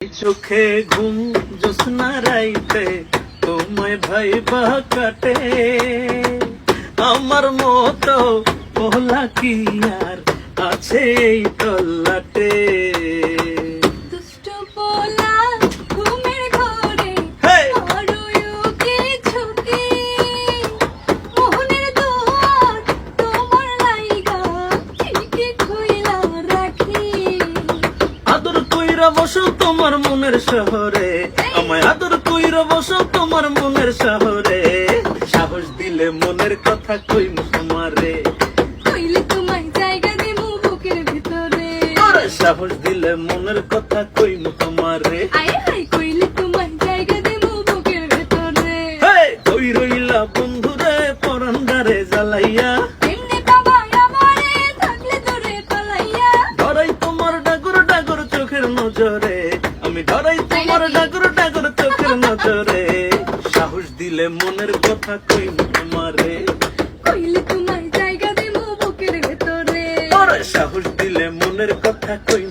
চোখে ঘুম জ্যোৎস্না রাইতে তোমায় ভাইবা কাটে আমার মতো পোলা কি আর আছে এই তল্লাটে দুষ্ট পোলা ঘুমের ঘরে আরোয়ুকে ঝুঁকে মোহনের দুয়ার তোমার লাইগা ঠিকই খুইলা রাখি আদর কইরা বসো তোমার মনের শহরে আমায় আদর কইরা বসো তোমার মনের শহরে সাহস দিলে মনের কথা কইম তোমারে কইলে তোমায় জায়গা দেবো বুকের ভিতরে সাহস দিলে মনের কথা কইম তোমারে আয় হায় কইলে তোমায় জায়গা দেবো বুকের ভিতরে কই রইলা বন্ধুরে পরান্দারে জ্বালাইয়া এমনি বাবা আমারে থাকলে দূরে পালাইয়া ধরাই তোমার ডাগর ডাগর চোখের নজরে আমি ধরাই তোমার ডাগর ডাগর চোখের নজরে সাহস দিলে মনের কথা কইম তোমারে কইলে তোমায় জায়গা দেবো বুকের ভিতরে সাহস দিলে মনের কথা কইম